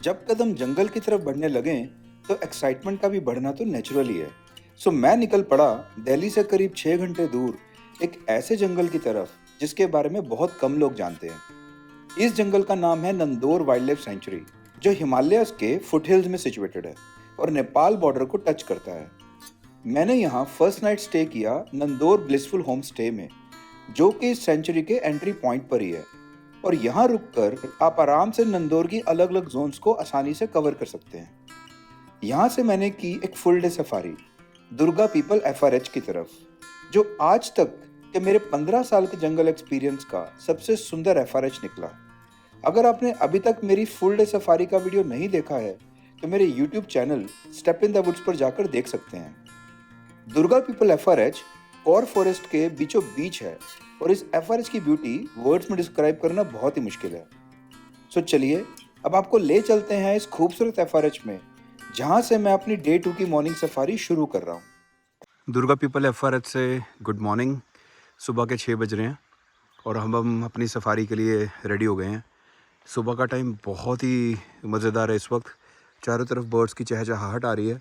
जब कदम जंगल की तरफ बढ़ने लगें तो एक्साइटमेंट का भी बढ़ना तो नेचुरल ही है। सो मैं निकल पड़ा दिल्ली से करीब 6 घंटे दूर एक ऐसे जंगल की तरफ जिसके बारे में बहुत कम लोग जानते हैं। इस जंगल का नाम है नंदोर वाइल्ड लाइफ सेंचुरी, जो हिमालयस के फुटहिल्स में सिचुएटेड है और नेपाल बॉर्डर को टच करता है। मैंने यहाँ फर्स्ट नाइट स्टे किया नंदोर ब्लिसफुल होम स्टे में, जो कि इस सेंचुरी के एंट्री पॉइंट पर ही है। और यहाँ रुककर आप आराम से नंदौर की अलग अलग जोन्स को आसानी से कवर कर सकते हैं। यहाँ से मैंने की एक full day safari Durga Peepal FRH की तरफ, जो आज तक के मेरे 15 साल के जंगल एक्सपीरियंस का सबसे सुंदर एफआरएच निकला। अगर आपने अभी तक मेरी फुल डे सफारी का वीडियो नहीं देखा है तो मेरे YouTube channel step in the woods पर जाकर देख सकते हैं। Durga Peepal FRH core forest के बीचों बीच है और इस एफआरएच की ब्यूटी वर्ड्स में डिस्क्राइब करना बहुत ही मुश्किल है। सो चलिए अब आपको ले चलते हैं इस खूबसूरत एफआरएच में, जहां से मैं अपनी डे 2 की मॉर्निंग सफारी शुरू कर रहा हूं। दुर्गा पीपल एफआरएच से गुड मॉर्निंग। सुबह के 6 बज रहे हैं और हम अपनी सफारी के लिए रेडी हो गए हैं। सुबह का टाइम बहुत ही मज़ेदार है। इस वक्त चारों तरफ बर्ड्स की चहचहाहट आ रही है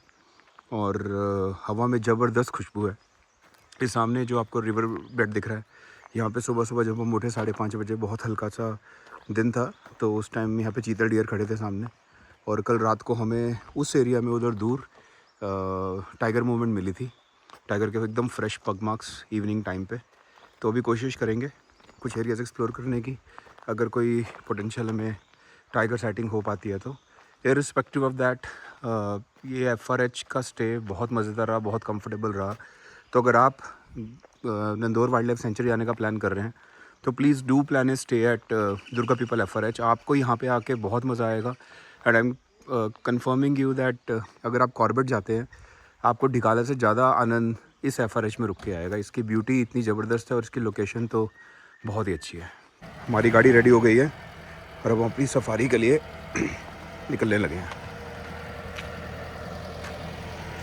और हवा में ज़बरदस्त खुशबू है। इस सामने जो आपको रिवर बेड दिख रहा है, यहाँ पे सुबह सुबह जब हम उठे 5:30 बजे, बहुत हल्का सा दिन था, तो उस टाइम यहाँ पे चीतल डियर खड़े थे सामने। और कल रात को हमें उस एरिया में उधर दूर टाइगर मूवमेंट मिली थी, टाइगर के एकदम फ्रेश पग मार्क्स इवनिंग टाइम पे। तो अभी कोशिश करेंगे कुछ एरियाज़ एक्सप्लोर करने की, अगर कोई पोटेंशियल हमें टाइगर साइटिंग हो पाती है तो। इर्रिस्पेक्टिव ऑफ दैट ये एफआरएच का स्टे बहुत मज़ेदार रहा, बहुत कंफर्टेबल रहा। तो अगर आप नंदौर वाइल्ड लाइफ सेंचुरी आने का प्लान कर रहे हैं तो please do plan A stay at Durga Peepal FRH. आपको यहाँ पे आके बहुत मज़ा आएगा। And I am confirming you that अगर आप कॉर्बेट जाते हैं आपको ढिकाला से ज़्यादा आनंद इस एफआरएच में रुक के आएगा। इसकी ब्यूटी इतनी ज़बरदस्त है और इसकी लोकेशन तो बहुत ही अच्छी है। हमारी गाड़ी रेडी हो गई है और अब हम अपनी सफारी के लिए निकलने लगे हैं।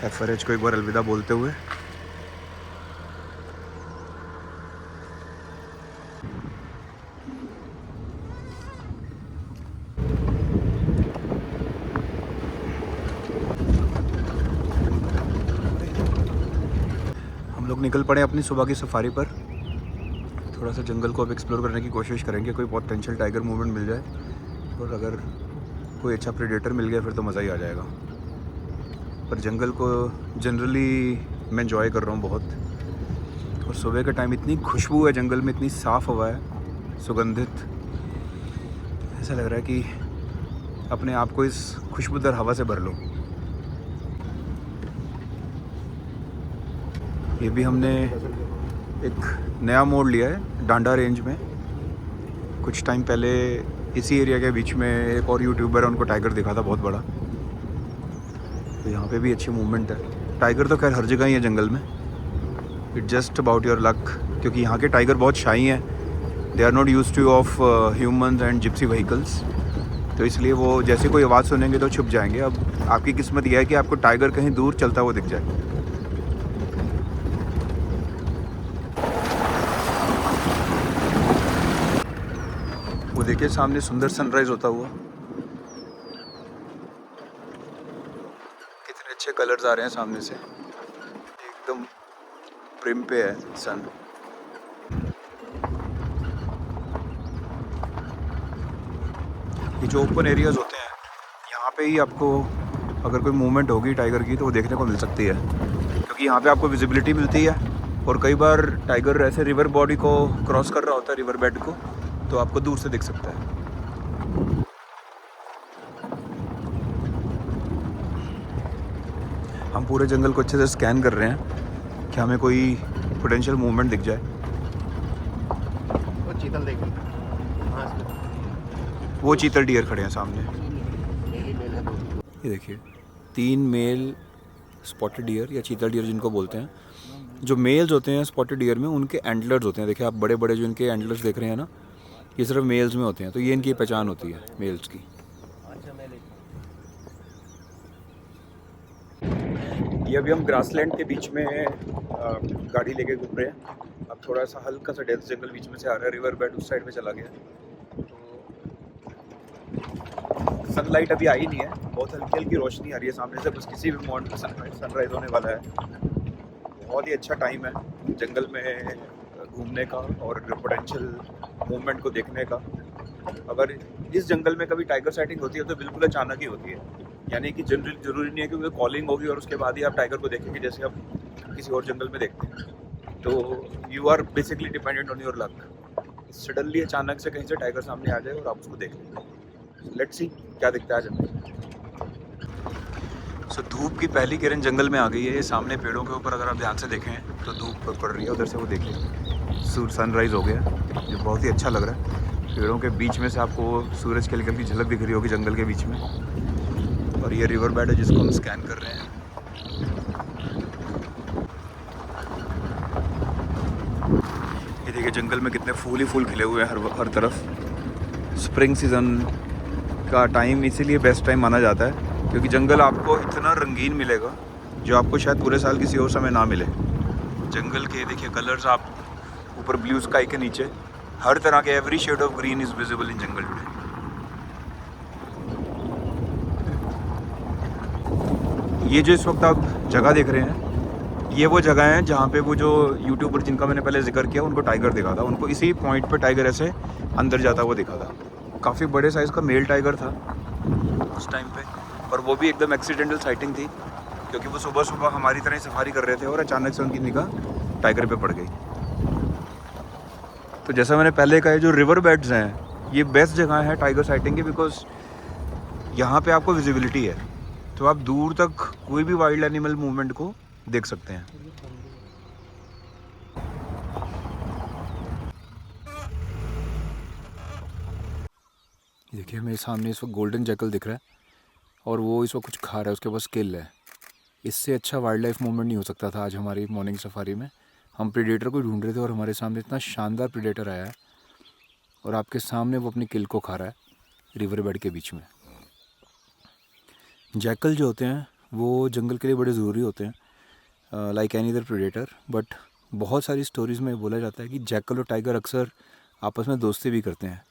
एफआरएच को एक बार अलविदा बोलते हुए हम लोग निकल पड़े अपनी सुबह की सफारी पर। थोड़ा सा जंगल को अब एक्सप्लोर करने की कोशिश करेंगे, कोई पोटेंशियल टाइगर मूवमेंट मिल जाए, और अगर कोई अच्छा प्रेडेटर मिल गया फिर तो मज़ा ही आ जाएगा। पर जंगल को जनरली मैं एंजॉय कर रहा हूँ बहुत। और सुबह के टाइम इतनी खुशबू है जंगल में, इतनी साफ़ हवा है, सुगंधित। ऐसा लग रहा है कि अपने आप को इस खुशबूदार हवा से भर लो। ये भी हमने एक नया मोड़ लिया है डांडा रेंज में। कुछ टाइम पहले इसी एरिया के बीच में एक और यूट्यूबर है, उनको टाइगर दिखा था बहुत बड़ा। तो यहाँ पे भी अच्छी मूवमेंट है। टाइगर तो खैर हर जगह ही है जंगल में, it just about your luck, क्योंकि यहाँ के टाइगर बहुत शाई हैं। They are not use to of humans and gypsy vehicles, तो इसलिए वो जैसे कोई आवाज़ सुनेंगे तो छुप जाएंगे। अब आपकी किस्मत यह है कि आपको टाइगर कहीं दूर चलता हुआ दिख जाए। वो देखिए सामने सुंदर सनराइज होता हुआ, कितने अच्छे कलर्स आ रहे हैं सामने से, एकदम प्रिम पे है सन। ये जो ओपन एरियाज होते हैं यहाँ पे ही आपको अगर कोई मूवमेंट होगी टाइगर की तो वो देखने को मिल सकती है, क्योंकि यहाँ पे आपको विजिबिलिटी मिलती है। और कई बार टाइगर ऐसे रिवर बॉडी को क्रॉस कर रहा होता है, रिवर बेड को, तो आपको दूर से दिख सकता है। हम पूरे जंगल को अच्छे से स्कैन कर रहे हैं कि हमें कोई पोटेंशियल मूवमेंट दिख जाए। वो चीतल देखिए, वो चीतल डियर खड़े हैं सामने, ये देखिए 3 मेल स्पॉटेड डियर या चीतल डियर जिनको बोलते हैं। जो मेल्स होते हैं स्पॉटेड डियर में, उनके एंटलर्स होते हैं। देखिए आप बड़े बड़े जो इनके एंटलर्स देख रहे हैं ना, ये सिर्फ मेल्स में होते हैं, तो ये इनकी पहचान होती है मेल्स की। ये अभी हम ग्रासलैंड के बीच में गाड़ी लेके घूम रहे हैं। अब थोड़ा सा हल्का सा डेंस जंगल बीच में से आ रहा है, रिवर बेड उस साइड में चला गया। तो सनलाइट अभी आई नहीं है, बहुत हल्की हल्की रोशनी आ रही है सामने से, बस किसी भी मोमेंट पे सनराइज होने वाला है। बहुत ही अच्छा टाइम है जंगल में घूमने का और पोटेंशियल मूवमेंट को देखने का। अगर इस जंगल में कभी टाइगर साइटिंग होती है तो बिल्कुल अचानक ही होती है, यानी कि जनरली ज़रूरी नहीं है कि कॉलिंग होगी और उसके बाद ही आप टाइगर को देखेंगे जैसे आप किसी और जंगल में देखते हैं। तो you are basically dependent on your luck. Suddenly अचानक से कहीं से टाइगर सामने आ जाए और आप उसको देख लें। लेट्स सी क्या दिखता है जंगल। सो धूप की पहली किरण जंगल में आ गई है। ये सामने पेड़ों के ऊपर अगर आप ध्यान से देखें तो धूप पड़ रही है, उधर से वो देखिए सनराइज़ हो गया, जो बहुत ही अच्छा लग रहा है। पेड़ों के बीच में से आपको सूरज की हल्की हल्की झलक दिख रही होगी जंगल के बीच में। और ये रिवर बेड है जिसको हम स्कैन कर रहे हैं। ये देखिए जंगल में कितने फूल ही फूल खिले हुए हैं हर तरफ। स्प्रिंग सीज़न का टाइम इसीलिए बेस्ट टाइम माना जाता है क्योंकि जंगल आपको इतना रंगीन मिलेगा जो आपको शायद पूरे साल किसी और समय ना मिले। जंगल के देखिए कलर्स, आप ऊपर ब्लू स्काई के नीचे हर तरह के every shade of green is visible in jungle today. ये जो इस वक्त आप जगह देख रहे हैं, ये वो जगह हैं जहाँ पे वो जो यूट्यूबर जिनका मैंने पहले जिक्र किया उनको टाइगर दिखा था, उनको इसी पॉइंट पे टाइगर ऐसे अंदर जाता हुआ दिखा था। काफ़ी बड़े साइज़ का मेल टाइगर था उस टाइम पे, और वो भी एकदम एक्सीडेंटल साइटिंग थी क्योंकि वो सुबह सुबह हमारी तरह ही सफारी कर रहे थे और अचानक से उनकी निगाह टाइगर पे पड़ गई। तो जैसा मैंने पहले कहा, जो रिवर बेड्स हैं ये बेस्ट जगह है टाइगर साइटिंग की, बिकॉज यहाँ पे आपको विजिबिलिटी है, तो आप दूर तक कोई भी वाइल्ड एनिमल मूवमेंट को देख सकते हैं। देखिए मेरे सामने इस वक्त गोल्डन जैकल दिख रहा है और वो इस वक्त कुछ खा रहा है, उसके पास स्किल है। इससे अच्छा वाइल्ड लाइफ मूवमेंट नहीं हो सकता था आज हमारी मॉर्निंग सफारी में। हम प्रेडेटर को ढूंढ रहे थे और हमारे सामने इतना शानदार प्रेडेटर आया है और आपके सामने वो अपनी किल को खा रहा है रिवर बेड के बीच में। जैकल जो होते हैं वो जंगल के लिए बड़े ज़रूरी होते हैं, like any other predator. But बहुत सारी स्टोरीज़ में बोला जाता है कि जैकल और टाइगर अक्सर आपस में दोस्ती भी करते हैं।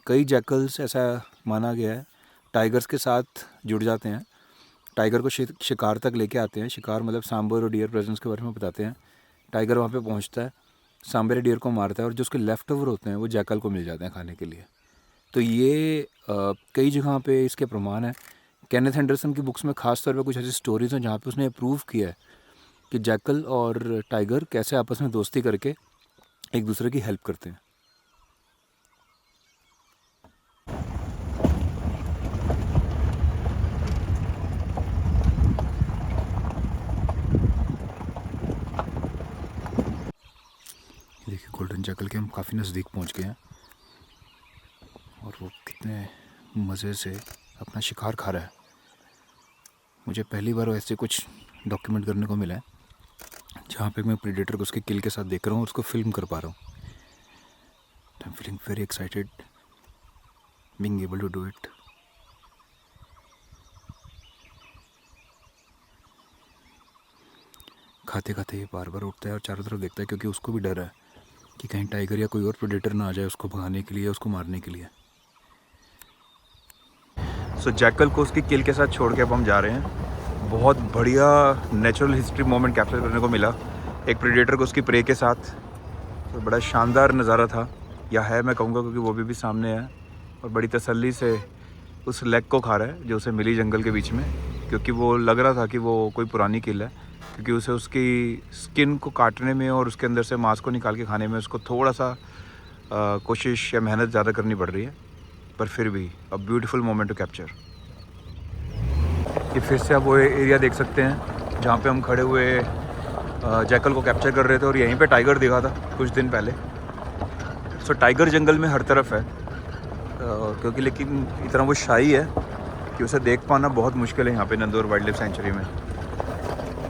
कई जैकल्स, ऐसा माना गया है, टाइगर्स के साथ जुड़ जाते हैं, टाइगर को शिकार तक लेके आते हैं। शिकार मतलब सांबर और डियर प्रेजेंस के बारे में बताते हैं। टाइगर वहाँ पे पहुँचता है, सांबर और डियर को मारता है और जो उसके लेफ़्ट ओवर होते हैं वो जैकल को मिल जाते हैं खाने के लिए। तो ये कई जगह पे इसके प्रमाण है। केनेथ एंडरसन की बुक्स में ख़ास तौर पे कुछ ऐसी स्टोरीज़ हैं जहाँ पे उसने प्रूव किया है कि जैकल और टाइगर कैसे आपस में दोस्ती करके एक दूसरे की हेल्प करते हैं। देखिए गोल्डन जैकल के हम काफ़ी नज़दीक पहुंच गए हैं और वो कितने मज़े से अपना शिकार खा रहा है। मुझे पहली बार ऐसे कुछ डॉक्यूमेंट करने को मिला है जहाँ पे मैं प्रेडेटर को उसके किल के साथ देख रहा हूँ और उसको फिल्म कर पा रहा हूँ। I am feeling very excited being able to do it. खाते खाते ये बार बार उठता है और चारों तरफ देखता है क्योंकि उसको भी डर है कि कहीं टाइगर या कोई और प्रेडेटर ना आ जाए उसको भगाने के लिए, उसको मारने के लिए। सो जैकल को उसकी किल के साथ छोड़ के अब हम जा रहे हैं। बहुत बढ़िया नेचुरल हिस्ट्री मोमेंट कैप्चर करने को मिला एक प्रेडेटर को उसकी प्रे के साथ। तो बड़ा शानदार नज़ारा था, या है मैं कहूँगा, क्योंकि वो भी सामने है और बड़ी तसल्ली से उस लेग को खा रहा है जो उसे मिली जंगल के बीच में, क्योंकि वो लग रहा था कि वो कोई पुरानी किल है, क्योंकि उसे उसकी स्किन को काटने में और उसके अंदर से मांस को निकाल के खाने में उसको थोड़ा सा कोशिश या मेहनत ज़्यादा करनी पड़ रही है, पर फिर भी a beautiful moment to capture. ये फिर से आप वो एरिया देख सकते हैं जहाँ पे हम खड़े हुए जैकल को कैप्चर कर रहे थे और यहीं पे टाइगर दिखा था कुछ दिन पहले। सो टाइगर जंगल में हर तरफ है, क्योंकि लेकिन इतना वो शाई है कि उसे देख पाना बहुत मुश्किल है यहाँ पे नंदौर वाइल्ड लाइफ सेंचुरी में।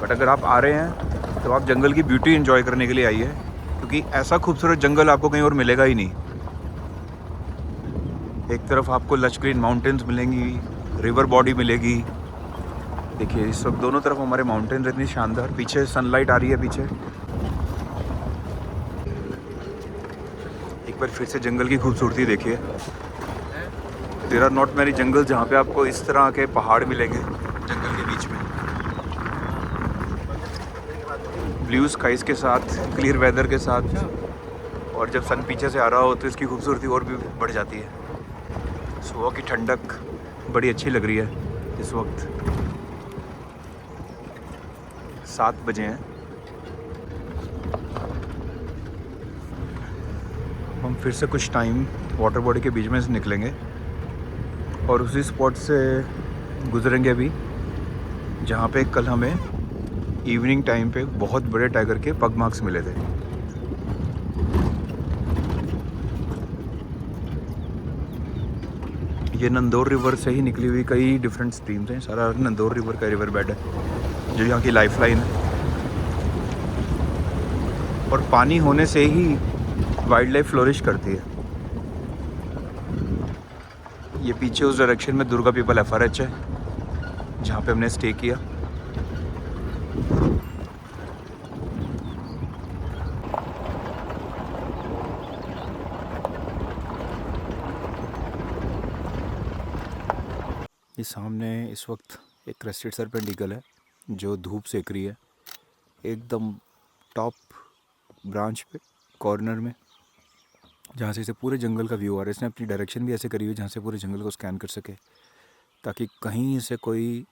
बट अगर आप आ रहे हैं तो आप जंगल की ब्यूटी एंजॉय करने के लिए आइए, क्योंकि ऐसा खूबसूरत जंगल आपको कहीं और मिलेगा ही नहीं। एक तरफ आपको लश ग्रीन माउंटेन्स मिलेंगी, रिवर बॉडी मिलेगी। देखिए इस वक्त दोनों तरफ हमारे माउंटेन्स इतनी शानदार, पीछे सनलाइट आ रही है पीछे। एक बार फिर से जंगल की खूबसूरती देखिए। देयर आर नॉट मैनी जंगल जहाँ पे आपको इस तरह के पहाड़ मिलेंगे जंगल के बीच में। ब्लू स्काइज के साथ, क्लियर वेदर के साथ, और जब सन पीछे से आ रहा हो तो इसकी खूबसूरती और भी बढ़ जाती है। सुबह की ठंडक बड़ी अच्छी लग रही है। इस वक्त 7 बजे हैं। हम फिर से कुछ टाइम वाटर बॉडी के बीच में से निकलेंगे और उसी स्पॉट से गुजरेंगे अभी जहाँ पे कल हमें इवनिंग टाइम पे बहुत बड़े टाइगर के पग मार्क्स मिले थे। ये नंदौर रिवर से ही निकली हुई कई डिफरेंट स्ट्रीम्स हैं। सारा नंदौर रिवर का रिवर बेड है जो यहाँ की लाइफ लाइन है, और पानी होने से ही वाइल्ड लाइफ फ्लोरिश करती है। ये पीछे उस डायरेक्शन में दुर्गा पीपल FRH है जहाँ पे हमने स्टे किया। ये सामने इस वक्त एक क्रेस्टेड सर्पेंट ईगल है जो धूप सेक रही है एकदम टॉप ब्रांच पे कॉर्नर में, जहाँ से इसे पूरे जंगल का व्यू आ रहा है। इसने अपनी डायरेक्शन भी ऐसे करी हुई जहाँ से पूरे जंगल को स्कैन कर सके, ताकि कहीं से कोई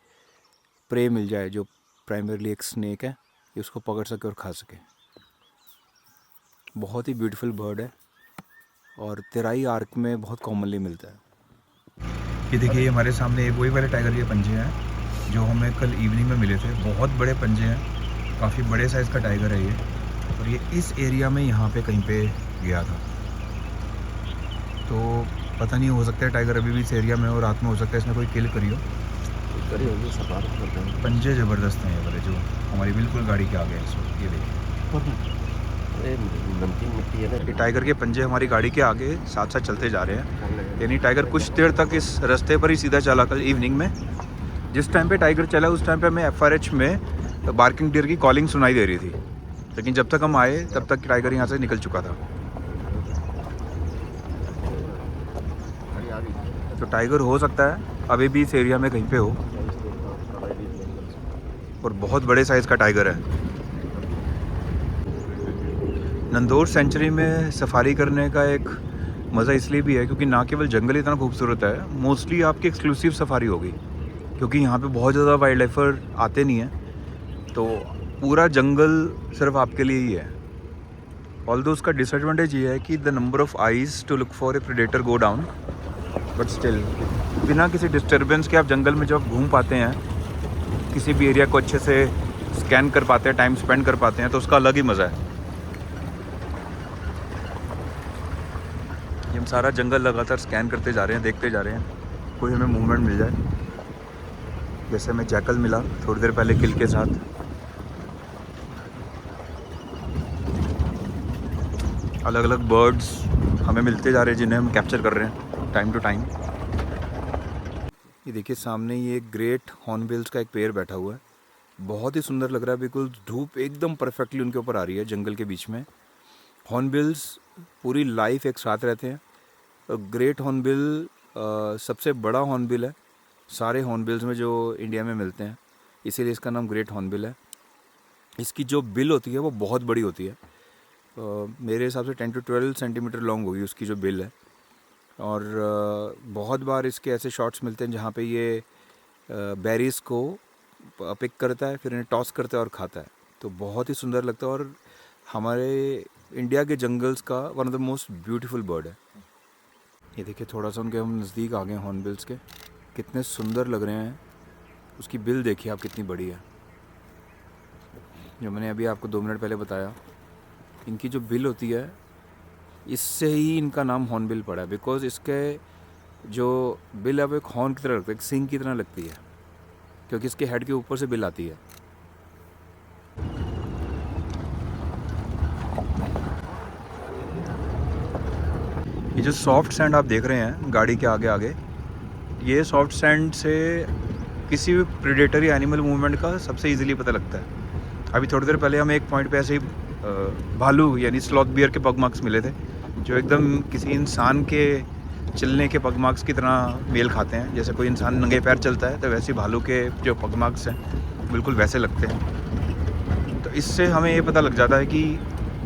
प्रे मिल जाए जो प्राइमरली एक स्नेक है, ये उसको पकड़ सके और खा सके। बहुत ही ब्यूटीफुल बर्ड है और तेराई आर्क में बहुत कॉमनली मिलता है। ये देखिए हमारे सामने वही वाले टाइगर के पंजे हैं जो हमें कल इवनिंग में मिले थे। बहुत बड़े पंजे हैं, काफ़ी बड़े साइज़ का टाइगर है ये, और ये इस एरिया में यहाँ पे कहीं पे गया था। तो पता नहीं, हो सकता है टाइगर अभी भी इस एरिया में हो, रात में हो सकता है इसने कोई किल करी हो। पंजे ज़बरदस्त हैं ये वाले जो हमारी बिल्कुल गाड़ी के आगे हैं इस वक्त। ये देखिए नमकीन मिट्टी है ना, ये टाइगर के पंजे हमारी गाड़ी के आगे साथ साथ चलते जा रहे हैं। यानी टाइगर कुछ देर तक इस रास्ते पर ही सीधा चला कल इवनिंग में। जिस टाइम पे टाइगर चला उस टाइम पे हमें FRH में बार्किंग डियर की कॉलिंग सुनाई दे रही थी, लेकिन जब तक हम आए तब तक टाइगर यहाँ से निकल चुका था। तो टाइगर हो सकता है अभी भी इस एरिया में कहीं पे हो, और बहुत बड़े साइज़ का टाइगर है। नंदौर सेंचुरी में सफारी करने का एक मज़ा इसलिए भी है क्योंकि ना केवल जंगल इतना खूबसूरत है, मोस्टली आपकी एक्सक्लूसिव सफारी होगी क्योंकि यहाँ पे बहुत ज़्यादा वाइल्ड लाइफर आते नहीं हैं, तो पूरा जंगल सिर्फ आपके लिए ही है। ऑल्दो उसका डिसएडवांटेज ये है कि the number of eyes to look for a predator go down, but still बिना किसी डिस्टर्बेंस के आप जंगल में जब घूम पाते हैं, किसी भी एरिया को अच्छे से स्कैन कर पाते हैं, टाइम स्पेंड कर पाते हैं, तो उसका अलग ही मज़ा है। हम सारा जंगल लगातार स्कैन करते जा रहे हैं, देखते जा रहे हैं, कोई हमें मूवमेंट मिल जाए। जैसे हमें जैकल मिला थोड़ी देर पहले किल के साथ। अलग अलग बर्ड्स हमें मिलते जा रहे हैं जिन्हें हम कैप्चर कर रहे हैं टाइम टू टाइम। ये देखिए सामने ये ग्रेट हॉर्नबिल्स का एक पेड़ बैठा हुआ है, बहुत ही सुंदर लग रहा है। बिल्कुल धूप एकदम परफेक्टली उनके ऊपर आ रही है जंगल के बीच में। हॉर्नबिल्स पूरी लाइफ एक साथ रहते हैं। ग्रेट हॉर्नबिल सबसे बड़ा हॉर्नबिल है सारे हॉर्नबिल्स में जो इंडिया में मिलते हैं, इसीलिए इसका नाम ग्रेट हॉर्नबिल है। इसकी जो बिल होती है वो बहुत बड़ी होती है, मेरे हिसाब से 10 to 12 सेंटीमीटर लॉन्ग होगी उसकी जो बिल है। और बहुत बार इसके ऐसे शॉट्स मिलते हैं जहाँ पे ये बेरीज को पिक करता है, फिर इन्हें टॉस करता है और खाता है, तो बहुत ही सुंदर लगता है और हमारे इंडिया के जंगल्स का one of the most beautiful bird है। ये देखिए थोड़ा सा उनके हम नज़दीक आ गए हॉर्नबिल्स के, कितने सुंदर लग रहे हैं। उसकी बिल देखिए आप कितनी बड़ी है, जो मैंने अभी आपको 2 मिनट पहले बताया। इनकी जो बिल होती है इससे ही इनका नाम हॉर्नबिल पड़ा है, बिकॉज इसके जो बिल है वो एक हॉर्न की तरह लगता है, एक सींग की तरह लगती है, क्योंकि इसके हेड के ऊपर से बिल आती है। ये जो सॉफ्ट सैंड आप देख रहे हैं गाड़ी के आगे आगे, ये सॉफ्ट सैंड से किसी भी प्रेडेटर या एनिमल मूवमेंट का सबसे इजीली पता लगता है। अभी थोड़ी देर पहले हमें एक पॉइंट पे ऐसे ही भालू यानी स्लॉथ बियर के पग मार्क्स मिले थे, जो एकदम किसी इंसान के चलने के पग मार्क्स की तरह मेल खाते हैं। जैसे कोई इंसान नंगे पैर चलता है तो वैसे भालू के जो पग मार्क्स हैं बिल्कुल वैसे लगते हैं। तो इससे हमें ये पता लग जाता है कि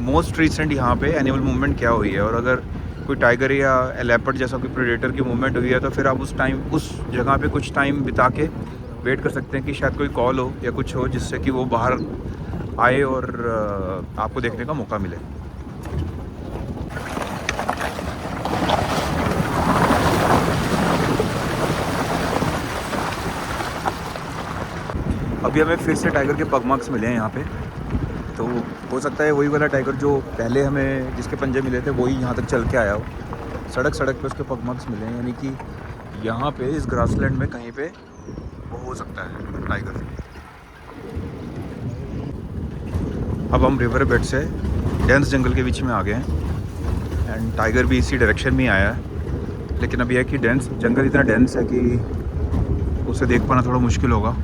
मोस्ट रिसेंट यहाँ पे एनिमल मूवमेंट क्या हुई है, और अगर कोई टाइगर या लेपर्ड जैसा कोई प्रेडेटर की मूवमेंट हुई है तो फिर आप उस जगह पे कुछ टाइम बिता के वेट कर सकते हैं कि शायद कोई कॉल हो या कुछ हो जिससे कि वो बाहर आए और आपको देखने का मौका मिले। अभी हमें फिर से टाइगर के पग मार्क्स मिले हैं यहाँ पे, तो हो सकता है वही वाला टाइगर जो पहले हमें जिसके पंजे मिले थे वही यहाँ तक चल के आया हो। सड़क पे उसके पग मार्क्स मिले हैं, यानी कि यहाँ पे इस ग्रासलैंड में कहीं पे वो हो सकता है टाइगर। अब हम रिवर बेड से डेंस जंगल के बीच में आ गए हैं एंड टाइगर भी इसी डायरेक्शन में आया है, लेकिन अब यह है कि डेंस जंगल इतना डेंस है कि उसे देख पाना थोड़ा मुश्किल होगा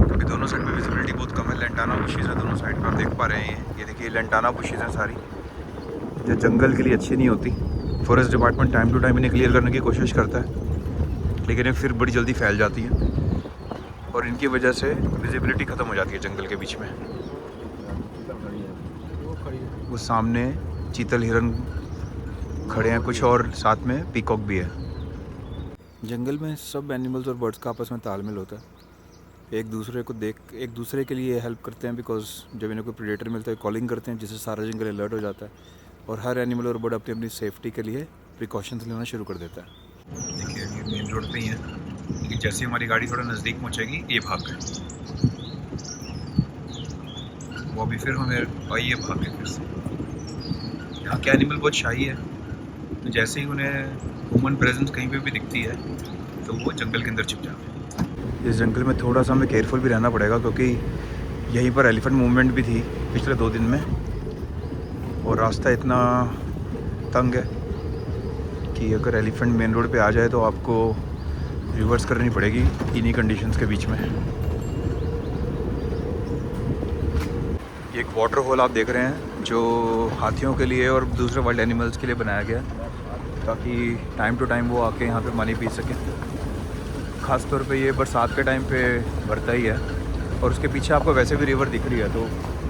क्योंकि दोनों साइड में विजिबिलिटी बहुत कम है। लेंटाना बुशेज़ है दोनों साइड में, आप देख पा रहे हैं। ये देखिए लेंटाना बुशेज़ हैं सारी, जो जंगल के लिए अच्छी नहीं होती। Forest department time to time इन्हें क्लियर करने की कोशिश करता है, लेकिन ये फिर बड़ी जल्दी फैल जाती है और इनकी वजह से विजिबिलिटी ख़त्म हो जाती है जंगल के बीच में। वो सामने चीतल हिरन खड़े हैं कुछ, और साथ में पीकॉक भी है। जंगल में सब एनिमल्स और बर्ड्स का आपस में तालमेल होता है, एक दूसरे के लिए हेल्प करते हैं। बिकॉज जब इन्हें कोई प्रेडेटर मिलता है कॉलिंग करते हैं, जिससे सारा जंगल अलर्ट हो जाता है और हर एनिमल और बर्ड अपनी अपनी सेफ्टी के लिए प्रिकॉशंस लेना शुरू कर देता है। देखिए ये मेन रोड पे ही है, लेकिन जैसे हमारी गाड़ी थोड़ा नज़दीक पहुंचेगी ये भाग गए, वो अभी फिर हमें और ये भाग गए फिर से। यहाँ के एनिमल बहुत शाही है, तो जैसे ही उन्हें ह्यूमन प्रेजेंस कहीं पे भी दिखती है तो वो जंगल के अंदर छिप जाते हैं। इस जंगल में थोड़ा सा हमें केयरफुल भी रहना पड़ेगा क्योंकि यहीं पर एलिफेंट मूवमेंट भी थी पिछले 2 दिन में, और रास्ता इतना तंग है कि अगर एलिफेंट मेन रोड पे आ जाए तो आपको रिवर्स करनी पड़ेगी इन्हीं कंडीशंस के बीच में। ये एक वाटर होल आप देख रहे हैं जो हाथियों के लिए और दूसरे वाइल्ड एनिमल्स के लिए बनाया गया ताकि टाइम टू टाइम वो आके यहाँ पे पानी पी सकें। ख़ास तौर पे ये बरसात के टाइम पे भरता ही है, और उसके पीछे आपको वैसे भी रिवर दिख रही है, तो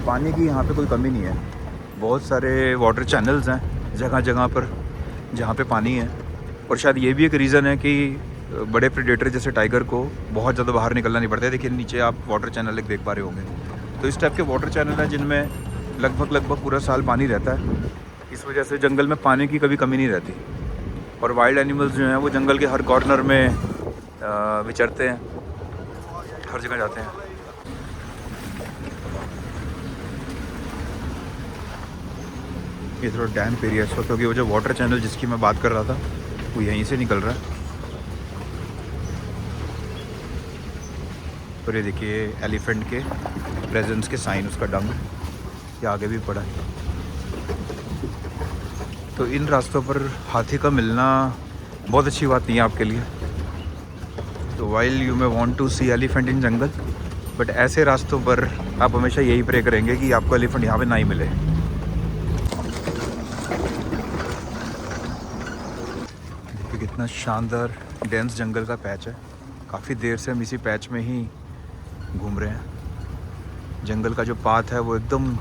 पानी की यहाँ पे कोई कमी नहीं है। बहुत सारे वाटर चैनल्स हैं जगह जगह पर जहाँ पे पानी है, और शायद ये भी एक रीज़न है कि बड़े प्रेडेटर जैसे टाइगर को बहुत ज़्यादा बाहर निकलना नहीं पड़ता है। देखिए नीचे आप वाटर चैनल एक देख पा रहे होंगे, तो इस टाइप के वाटर चैनल हैं जिनमें लगभग पूरा साल पानी रहता है। इस वजह से जंगल में पानी की कभी कमी नहीं रहती, और वाइल्ड एनिमल्स जो हैं वो जंगल के हर कॉर्नर में विचरते हैं, हर जगह जाते हैं। ये थोड़ा डैम्प एरिया है क्योंकि वो जो वाटर चैनल जिसकी मैं बात कर रहा था वो यहीं से निकल रहा है। और ये देखिए एलिफेंट के प्रेजेंस के साइन, उसका डंग ये आगे भी पड़ा है। तो इन रास्तों पर हाथी का मिलना बहुत अच्छी बात नहीं है आपके लिए। तो while you may want to see elephant in jungle, but ऐसे रास्तों पर आप हमेशा यही प्रे करेंगे कि आपको एलिफेंट यहाँ पे ना ही मिले। देखिए कितना शानदार डेंस जंगल का पैच है। काफ़ी देर से हम इसी पैच में ही घूम रहे हैं। जंगल का जो पाथ है वो एकदम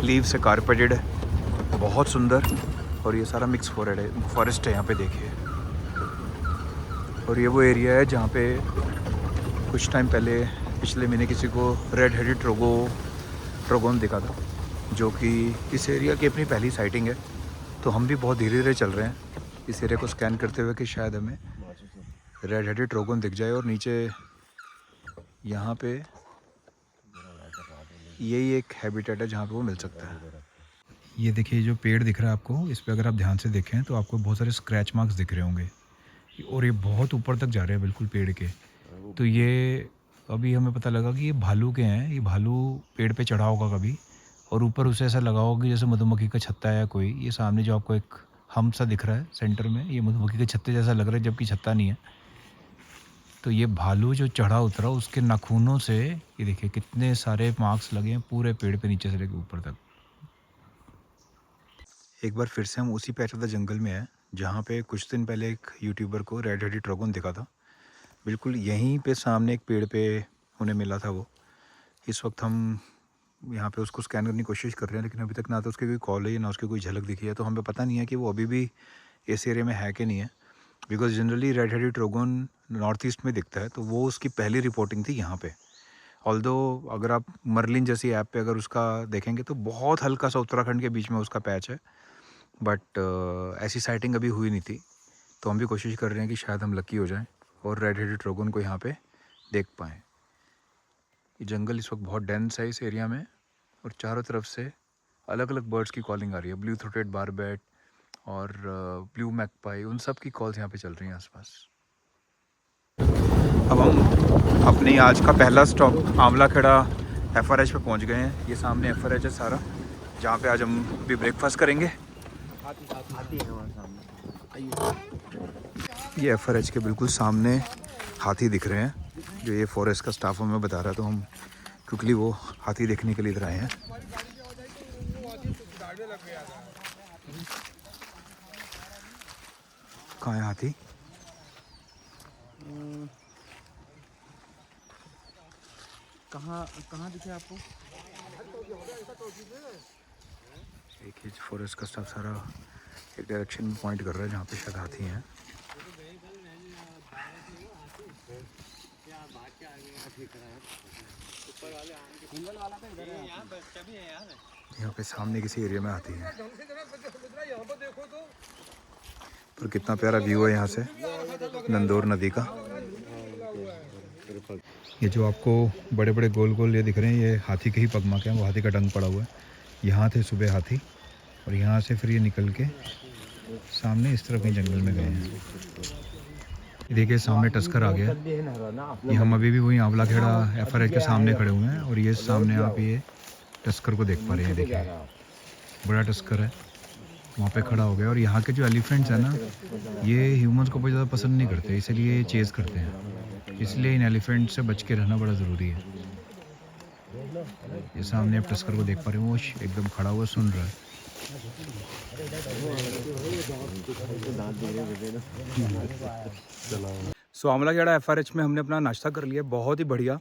लीव से कारपेटेड है, बहुत सुंदर, और ये सारा मिक्स फॉरेस्ट है यहाँ पे देखिए। और ये वो एरिया है जहाँ पे कुछ टाइम पहले पिछले महीने किसी को रेड हेडेड ट्रोगोन दिखा था, जो कि इस एरिया की अपनी पहली साइटिंग है। तो हम भी बहुत धीरे धीरे चल रहे हैं इस एरिया को स्कैन करते हुए कि शायद हमें रेड हेडेड ट्रोगोन दिख जाए। और नीचे यहाँ पे यही एक हैबिटेट है जहाँ पे वो मिल सकता है। ये देखिए जो पेड़ दिख रहा है आपको, इस पे अगर आप ध्यान से देखें तो आपको बहुत सारे स्क्रैच मार्क्स दिख रहे होंगे, और ये बहुत ऊपर तक जा रहे हैं बिल्कुल पेड़ के। तो ये अभी हमें पता लगा कि ये भालू के हैं। ये भालू पेड़ पे चढ़ा होगा कभी, और ऊपर उसे ऐसा लगा होगा कि जैसे मधुमक्खी का छत्ता है कोई। ये सामने जो आपको एक हम सा दिख रहा है सेंटर में, ये मधुमक्खी के छत्ते जैसा लग रहा है जबकि छत्ता नहीं है। तो ये भालू जो चढ़ा उतरा उसके नाखूनों से ये देखिए कितने सारे मार्क्स लगे हैं पूरे पेड़ पे नीचे से लेकर ऊपर तक। एक बार फिर से हम उसी पैच ऑफ द जंगल में हैं जहाँ पे कुछ दिन पहले एक यूट्यूबर को रेड हेडेड ड्रैगन दिखा था। बिल्कुल यहीं पे सामने एक पेड़ पे उन्हें मिला था वो। इस वक्त हम यहाँ पे उसको स्कैन करने की कोशिश कर रहे हैं, लेकिन अभी तक ना तो उसकी कोई कॉल है ना उसकी कोई झलक दिखी है, तो हमें पता नहीं है कि वो अभी भी इस एरिया में है कि नहीं है। Because generally red headed dragon north east में दिखता है, तो वो उसकी पहली रिपोर्टिंग थी यहाँ पे। ऑल्दो अगर आप मर्लिन जैसी ऐप पे अगर उसका देखेंगे तो बहुत हल्का सा उत्तराखंड के बीच में उसका पैच है, बट ऐसी साइटिंग अभी हुई नहीं थी। तो हम भी कोशिश कर रहे हैं कि शायद हम लकी हो जाएं और रेड हेडेड ड्रैगन को यहाँ पे देख पाएँ। ये जंगल इस वक्त बहुत डेंस है इस एरिया में, और चारों तरफ से अलग अलग बर्ड्स की कॉलिंग आ रही है। ब्लू थ्रोटेड बारबैट और ब्लू मैकपाई, उन सब की कॉल्स यहाँ पे चल रही हैं आसपास। अब हम अपनी आज का पहला स्टॉप आंवला खेड़ा FRH पे पहुँच गए हैं। ये सामने FRH है सारा, जहाँ पे आज हम भी ब्रेकफास्ट करेंगे। ये FRH के बिल्कुल सामने हाथी दिख रहे हैं, जो ये फॉरेस्ट का स्टाफ हमें बता रहा है, तो हम क्विकली वो हाथी देखने के लिए इधर आए हैं। कहाँ है हाथी? कहाँ दिखे आपको? एक ही फॉरेस्ट का स्टाफ सारा एक डायरेक्शन में पॉइंट कर रहा है जहाँ पे शायद हाथी हैं। यहाँ पे सामने किसी एरिया में हाथी है। पर कितना प्यारा व्यू है यहाँ से नंदौर नदी का। ये जो आपको बड़े बड़े गोल गोल ये दिख रहे हैं, ये हाथी के ही पगमार्क हैं। वो हाथी का डंक पड़ा हुआ है। यहाँ थे सुबह हाथी, और यहाँ से फिर ये निकल के सामने इस तरफ कहीं जंगल में गए हैं। देखिए सामने टस्कर आ गया। ये हम अभी भी वही आंवला खेड़ा FRH के सामने खड़े हुए हैं, और ये सामने आप ये टस्कर को देख पा रहे हैं। देखिए बड़ा टस्कर है, वहाँ पे खड़ा हो गया। और यहाँ के जो एलिफेंट्स हैं ना, ये ह्यूमंस को बहुत ज़्यादा पसंद नहीं करते, इसलिए ये चेज़ करते हैं। इसलिए इन एलिफेंट से बच के रहना बड़ा ज़रूरी है। ये सामने आप टस्कर को देख पा रहे हो, वो एकदम खड़ा हुआ सुन रहा है। आंवला खेड़ा FRH में हमने अपना नाश्ता कर लिया, बहुत ही बढ़िया।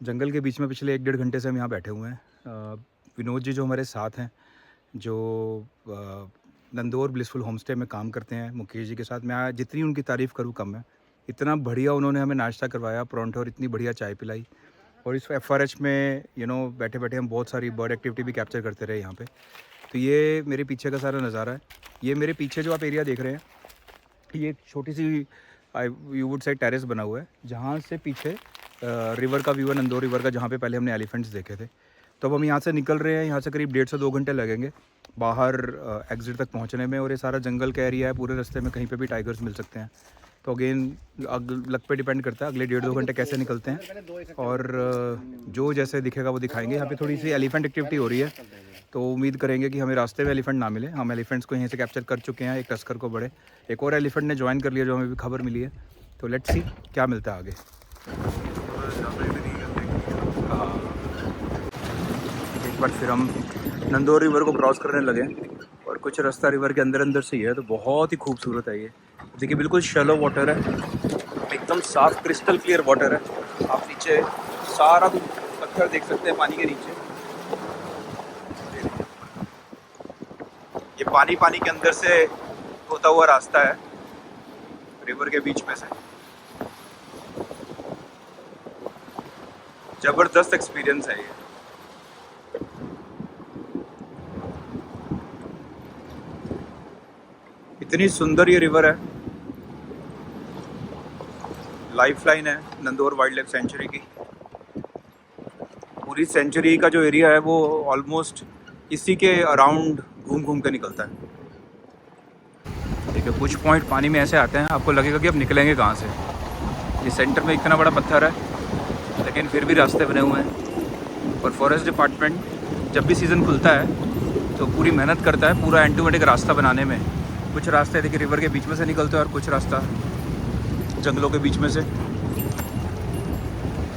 जंगल के बीच में पिछले 1-1.5 घंटे से हम यहाँ बैठे हुए हैं। विनोद जी जो हमारे साथ हैं, जो नंदौर ब्लिसफुल होम स्टे में काम करते हैं मुकेश जी के साथ, मैं जितनी उनकी तारीफ़ करूँ कम है। इतना बढ़िया उन्होंने हमें नाश्ता करवाया, परांठे और इतनी बढ़िया चाय पिलाई। और इस FRH में बैठे बैठे हम बहुत सारी बर्ड एक्टिविटी भी कैप्चर करते रहे यहाँ पे। तो ये मेरे पीछे का सारा नज़ारा है। ये मेरे पीछे जो आप एरिया देख रहे हैं, ये एक छोटी सी यू वुड से टेरेस बना हुआ है, जहाँ से पीछे रिवर का व्यू है, नंदौर रिवर का, जहाँ पे पहले हमने एलिफेंट्स देखे थे। तो अब हम यहाँ से निकल रहे हैं। यहाँ से करीब 1.5 से 2 घंटे लगेंगे बाहर एग्ज़िट तक पहुँचने में। और ये सारा जंगल का एरिया है, पूरे रास्ते में कहीं पे भी टाइगर्स मिल सकते हैं। तो अगेन लक पे डिपेंड करता है अगले 1.5-2 घंटे कैसे निकलते हैं, और जो जैसे दिखेगा वो दिखाएंगे। यहाँ पे थोड़ी सी एलिफेंट एक्टिविटी हो रही है, तो उम्मीद करेंगे कि हमें रास्ते में एलिफेंट ना मिले। हम एलिफेंट्स को यहीं से कैप्चर कर चुके हैं, एक टस्कर को बड़े, एक और एलिफेंट ने ज्वाइन कर लिया जो हमें भी खबर मिली है। तो लेट्स सी क्या मिलता है आगे। एक बार फिर हम नंदौर रिवर को क्रॉस करने लगे, और कुछ रास्ता रिवर के अंदर अंदर से ही है, तो बहुत ही खूबसूरत है ये। देखिए बिल्कुल शैलो वाटर है, एकदम साफ क्रिस्टल क्लियर वाटर है। आप नीचे सारा कुछ पत्थर देख सकते हैं पानी के नीचे। ये पानी के अंदर से होता हुआ रास्ता है रिवर के बीच में से। जबरदस्त एक्सपीरियंस है ये। इतनी सुंदर ये रिवर है, लाइफलाइन है नंदौर वाइल्ड लाइफ सेंचुरी की। पूरी सेंचुरी का जो एरिया है वो ऑलमोस्ट इसी के अराउंड घूम घूम के निकलता है। देखिए कुछ पॉइंट पानी में ऐसे आते हैं, आपको लगेगा कि अब निकलेंगे कहाँ से। ये सेंटर में इतना बड़ा पत्थर है, लेकिन फिर भी रास्ते बने हुए हैं। और फॉरेस्ट डिपार्टमेंट जब भी सीज़न खुलता है तो पूरी मेहनत करता है पूरा एंड टू एंड एक रास्ता बनाने में। कुछ रास्ते देखिए रिवर के बीच में से निकलते हैं, और कुछ रास्ता जंगलों के बीच में से।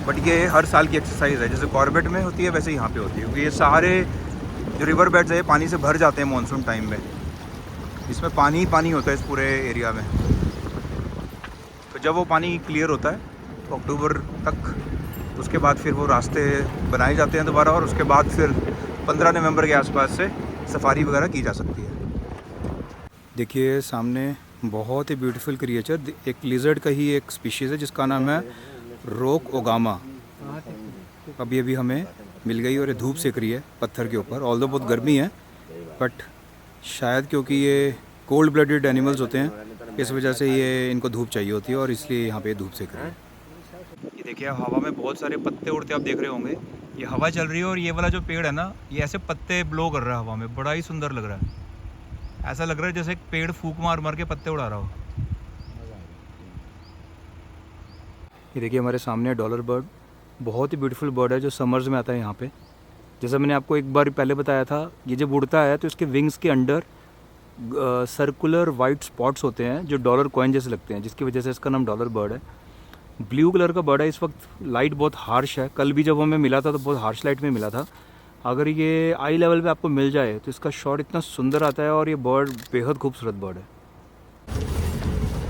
बट ये हर साल की एक्सरसाइज है, जैसे कॉर्बेट में होती है वैसे यहाँ पे होती है, क्योंकि ये सारे जो रिवर बेड्स है पानी से भर जाते हैं मानसून टाइम में। इसमें पानी ही पानी होता है इस पूरे एरिया में। तो जब वो पानी क्लियर होता है तो अक्टूबर तक, उसके बाद फिर वो रास्ते बनाए जाते हैं दोबारा, और उसके बाद फिर 15 नवंबर के आसपास से सफारी वगैरह की जा सकती है। देखिए सामने बहुत ही ब्यूटीफुल क्रिएचर, एक लिजर्ड का ही एक स्पीशीज़ है जिसका नाम है रोक ओगामा। अभी अभी हमें मिल गई और ये धूप सेक रही है पत्थर के ऊपर। ऑल्दो बहुत गर्मी है, बट शायद क्योंकि ये कोल्ड ब्लडेड एनिमल्स होते हैं इस वजह से ये इनको धूप चाहिए होती है और इसलिए यहाँ पे धूप सेक रही है। ये देखिए हवा में बहुत सारे पत्ते उड़ते आप देख रहे होंगे। ये हवा चल रही है और ये वाला जो पेड़ है ना, ये ऐसे पत्ते ब्लो कर रहा है हवा में, बड़ा ही सुंदर लग रहा है। ऐसा लग रहा है जैसे एक पेड़ फूंक मार मार के पत्ते उड़ा रहा हो। ये देखिए हमारे सामने डॉलर बर्ड, बहुत ही ब्यूटीफुल बर्ड है जो समर्स में आता है यहाँ पे। जैसा मैंने आपको एक बार पहले बताया था, ये जब उड़ता है तो इसके विंग्स के अंडर सर्कुलर वाइट स्पॉट्स होते हैं जो डॉलर कॉइन जैसे लगते हैं, जिसकी वजह से इसका नाम डॉलर बर्ड है। ब्लू कलर का बर्ड है। इस वक्त लाइट बहुत हार्श है, कल भी जब हमें मिला था तो बहुत हार्श लाइट में मिला था। अगर ये आई लेवल पे आपको मिल जाए तो इसका शॉट इतना सुंदर आता है और ये बर्ड बेहद खूबसूरत बर्ड है।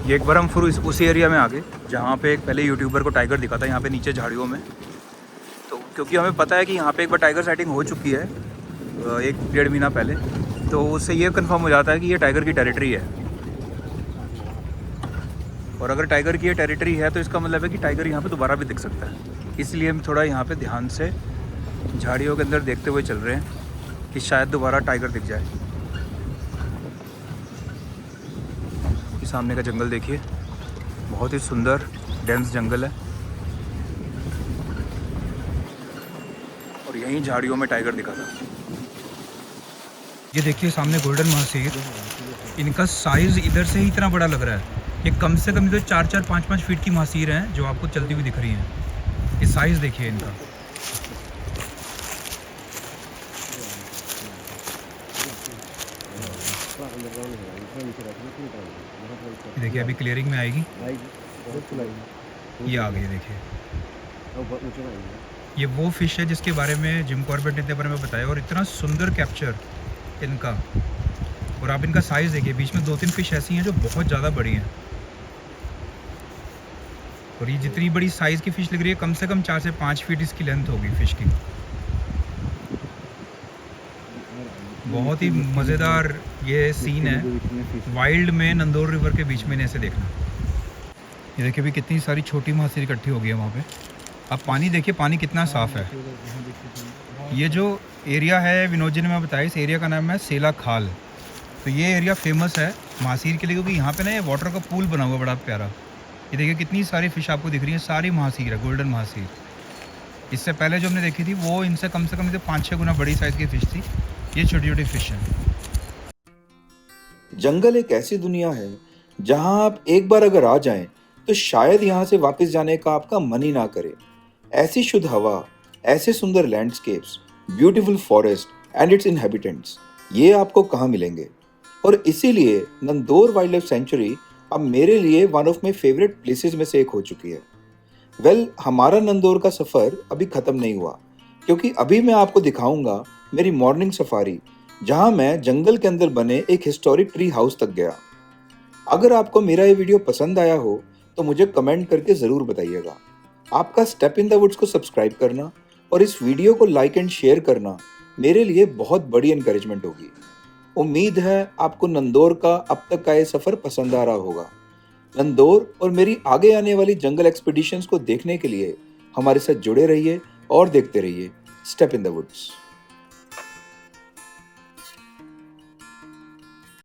ये एक बार हम फिर उसी एरिया में आ गए जहाँ पे एक पहले यूट्यूबर को टाइगर दिखा था, यहाँ पे नीचे झाड़ियों में। तो क्योंकि हमें पता है कि यहाँ पे एक बार टाइगर साइटिंग हो चुकी है 1-1.5 महीना पहले, तो उससे ये कंफर्म हो जाता है कि ये टाइगर की टेरिटरी है। और अगर टाइगर की ये टेरिटरी है तो इसका मतलब है कि टाइगर यहाँ पे दोबारा भी दिख सकता है। इसलिए हम थोड़ा यहाँ पे ध्यान से झाड़ियों के अंदर देखते हुए चल रहे हैं कि शायद दोबारा टाइगर दिख जाए। ये सामने का जंगल देखिए, बहुत ही सुंदर डेंस जंगल है और यहीं झाड़ियों में टाइगर दिखा था। ये देखिए सामने गोल्डन महासीर, इनका साइज़ इधर से ही इतना बड़ा लग रहा है। ये कम से कम तो 4-4, 5-5 फीट की महासीर हैं जो आपको चलती हुई दिख रही हैं। ये साइज़ देखिए इनका। देखिए अभी क्लियरिंग में आएगी, ये आ गई। देखिए ये वो फिश है जिसके बारे में जिम कॉर्बेट ने इतने बारे में बताया, और इतना सुंदर कैप्चर इनका। और आप इनका साइज़ देखिए, बीच में 2-3 फिश ऐसी हैं जो बहुत ज़्यादा बड़ी हैं। और ये जितनी बड़ी साइज़ की फ़िश लग रही है, कम से कम 4 से 5 फीट इसकी लेंथ होगी फ़िश की। बहुत ही मज़ेदार ये सीन है वाइल्ड में, नंदोर रिवर के बीच में ऐसे देखना। ये देखिए अभी कितनी सारी छोटी महासीर इकट्ठी हो गई है वहाँ पे। अब पानी देखिए, पानी कितना साफ़ है। ये जो एरिया है विनोद जी ने मैं बताया, इस एरिया का नाम है सेला खाल। तो ये एरिया फेमस है महासीर के लिए, क्योंकि यहाँ पे ना ये वाटर का पूल बना हुआ बड़ा प्यारा। ये देखिए कितनी सारी फ़िश आपको दिख रही हैं, सारी महासीर है, गोल्डन महासीर। इससे पहले जो हमने देखी थी वो इनसे कम से कम 5-6 गुना बड़ी साइज़ की फ़िश थी। ये छोटी छोटी फ़िश हैं। जंगल एक ऐसी दुनिया है जहां आप एक बार अगर आ जाएं तो शायद यहां से वापस जाने का आपका मन ही ना करे। ऐसी शुद्ध हवा, ऐसे सुंदर landscapes, beautiful forest and it's inhabitants, ये आपको कहाँ मिलेंगे। और इसीलिए नंदोर वाइल्ड लाइफ सेंचुरी अब मेरे लिए one of my favourite places में से एक हो चुकी है। हमारा नंदोर का सफ़र अभी ख़त्म नहीं हुआ, क्योंकि अभी मैं आपको दिखाऊंगा मेरी मॉर्निंग सफारी, जहां मैं जंगल के अंदर बने एक हिस्टोरिक ट्री हाउस तक गया। अगर आपको मेरा ये वीडियो पसंद आया हो तो मुझे कमेंट करके ज़रूर बताइएगा। आपका स्टेप इन द वुड्स को सब्सक्राइब करना और इस वीडियो को लाइक एंड शेयर करना मेरे लिए बहुत बड़ी एनकरेजमेंट होगी। उम्मीद है आपको नंदोर का अब तक का ये सफ़र पसंद आ रहा होगा। नंदोर और मेरी आगे आने वाली जंगल एक्सपीडिशंस को देखने के लिए हमारे साथ जुड़े रहिए और देखते रहिए स्टेप इन द वुड्स।